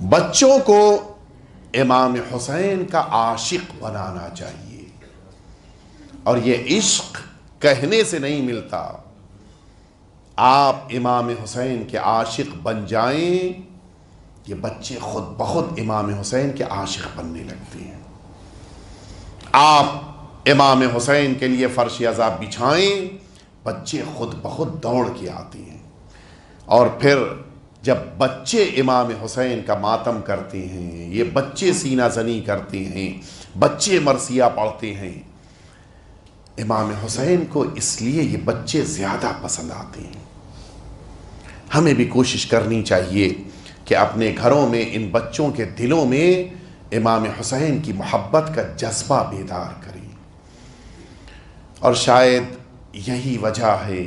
بچوں کو امام حسین کا عاشق بنانا چاہیے، اور یہ عشق کہنے سے نہیں ملتا۔ آپ امام حسین کے عاشق بن جائیں، یہ بچے خود بخود امام حسین کے عاشق بننے لگتے ہیں۔ آپ امام حسین کے لیے فرش عذاب بچھائیں، بچے خود بخود دوڑ کے آتے ہیں۔ اور پھر جب بچے امام حسین کا ماتم کرتے ہیں، یہ بچے سینہ زنی کرتے ہیں، بچے مرثیہ پڑھتے ہیں، امام حسین کو اس لیے یہ بچے زیادہ پسند آتے ہیں۔ ہمیں بھی کوشش کرنی چاہیے کہ اپنے گھروں میں ان بچوں کے دلوں میں امام حسین کی محبت کا جذبہ بیدار کریں۔ اور شاید یہی وجہ ہے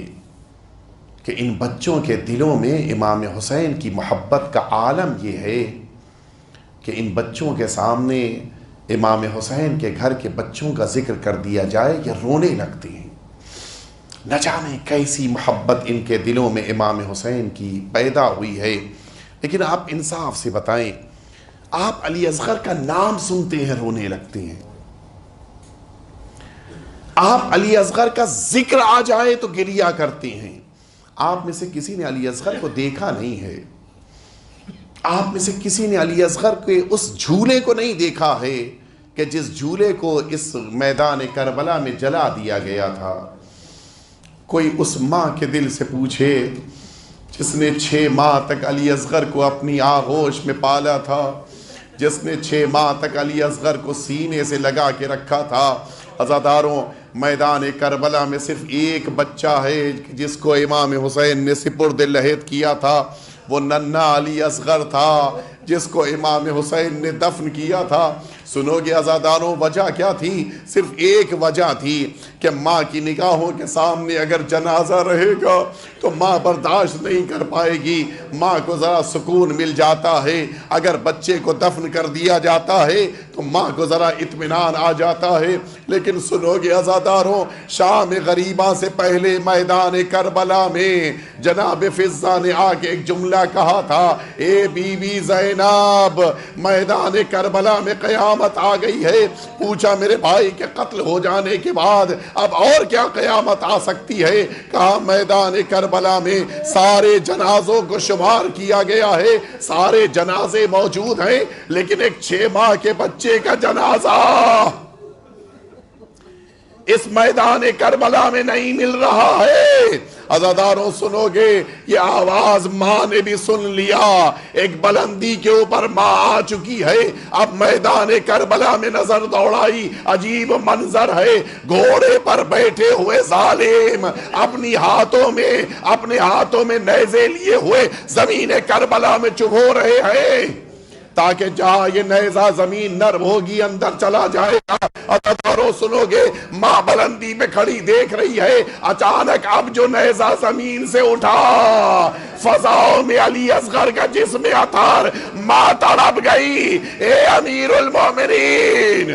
کہ ان بچوں کے دلوں میں امام حسین کی محبت کا عالم یہ ہے کہ ان بچوں کے سامنے امام حسین کے گھر کے بچوں کا ذکر کر دیا جائے، یہ رونے لگتے ہیں۔ نہ جانے کیسی محبت ان کے دلوں میں امام حسین کی پیدا ہوئی ہے۔ لیکن آپ انصاف سے بتائیں، آپ علی اصغر کا نام سنتے ہیں رونے لگتے ہیں، آپ علی اصغر کا ذکر آ جائے تو گریہ کرتے ہیں۔ آپ میں سے کسی نے علی اصغر کو دیکھا نہیں ہے، آپ میں سے کسی نے علی اصغر کے اس جھولے کو نہیں دیکھا ہے کہ جس جھولے کو اس میدان کربلا میں جلا دیا گیا تھا۔ کوئی اس ماں کے دل سے پوچھے جس نے 6 ماہ تک علی اصغر کو اپنی آغوش میں پالا تھا، جس نے 6 ماہ تک علی اصغر کو سینے سے لگا کے رکھا تھا۔ عزاداروں، میدان کربلا میں صرف ایک بچہ ہے جس کو امام حسین نے سپرد لحد کیا تھا، وہ ننھا علی اصغر تھا جس کو امام حسین نے دفن کیا تھا۔ سنو گے عزاداروں، وجہ کیا تھی؟ صرف ایک وجہ تھی کہ ماں کی نگاہوں کے سامنے اگر جنازہ رہے گا تو ماں برداشت نہیں کر پائے گی، ماں کو ذرا سکون مل جاتا ہے۔ اگر بچے کو دفن کر دیا جاتا ہے تو ماں کو ذرا اطمینان آ جاتا ہے۔ لیکن سنو گے عزاداروں، شام غریبہ سے پہلے میدان کربلا میں جناب فضہ نے آ کے ایک جملہ کہا تھا، اے بی بی زینب، میدان کربلا میں قیامت آ گئی ہے۔ پوچھا میرے بھائی کے قتل ہو جانے کے بعد اب اور کیا قیامت آ سکتی ہے؟ کہا میدان کربلا میں سارے جنازوں کو شمار کیا گیا ہے، سارے جنازے موجود ہیں، لیکن ایک 6 ماہ کے بچے کا جنازہ اس میدان کربلا میں نہیں مل رہا ہے۔ عزاداروں سنو گے، یہ آواز ماں نے بھی سن لیا، ایک بلندی کے اوپر ماں آ چکی ہے۔ اب میدان کربلا میں نظر دوڑائی، عجیب منظر ہے، گھوڑے پر بیٹھے ہوئے ظالم اپنے ہاتھوں میں نیزے لیے ہوئے زمین کربلا میں چبھو رہے ہیں تاکہ جہاں یہ نیزہ زمین نرم ہوگی اندر چلا جائے گا۔ عزاداروں سنو گے، ماں بلندی پہ کھڑی دیکھ رہی ہے، اچانک اب جو نیزہ زمین سے اٹھا، فضاؤں میں علی اصغر کا جسم اطہر، ماں تڑپ گئی، اے امیر المومنین۔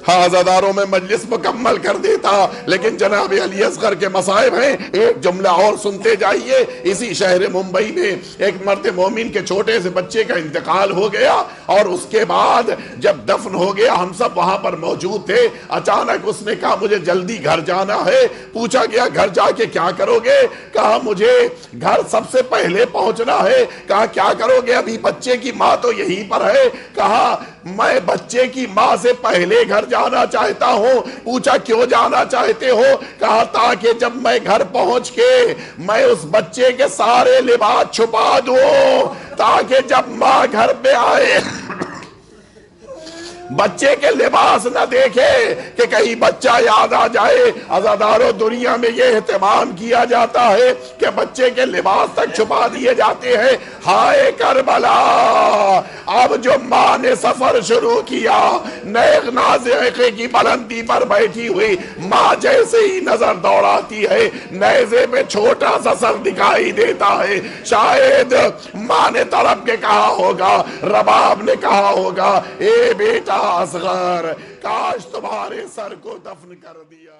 ہاں عزاداروں میں مجلس مکمل کر دیتا، لیکن جناب علی اصغر کے مصائب ہیں۔ ایک جملہ اور سنتے جائیے۔ اسی شہر ممبئی میں ایک مرد مومن کے چھوٹے سے بچے کا انتقال ہو گیا، اور اس کے بعد جب دفن ہو گیا ہم سب وہاں پر موجود تھے۔ اچانک اس نے کہا مجھے جلدی گھر جانا ہے۔ پوچھا گیا گھر جا کے کیا کرو گے؟ کہا مجھے گھر سب سے پہلے پہنچنا ہے۔ کہا کیا کرو گے؟ ابھی بچے کی ماں تو یہیں پر ہے۔ کہا میں بچے کی ماں سے پہلے گھر جانا چاہتا ہوں۔ پوچھا کیوں جانا چاہتے ہو؟ کہا تاکہ جب میں گھر پہنچ کے میں اس بچے کے سارے لباس چھپا دوں، تاکہ جب ماں گھر پہ آئے بچے کے لباس نہ دیکھے کہ کہیں بچہ یاد آ جائے۔ عزاداروں، دنیا میں یہ اہتمام کیا جاتا ہے کہ بچے کے لباس تک چھپا دیے جاتے ہیں۔ ہائے کربلا، اب جو ماں نے سفر شروع کیا، نیغ نازعے کی بلندی پر بیٹھی ہوئی ماں جیسے ہی نظر دوڑاتی ہے، نیزے پہ چھوٹا سا سر دکھائی دیتا ہے۔ شاید ماں نے تڑپ کے کہا ہوگا، رباب نے کہا ہوگا، اے بیٹا اصغر، کاش تمہارے سر کو دفن کر دیا۔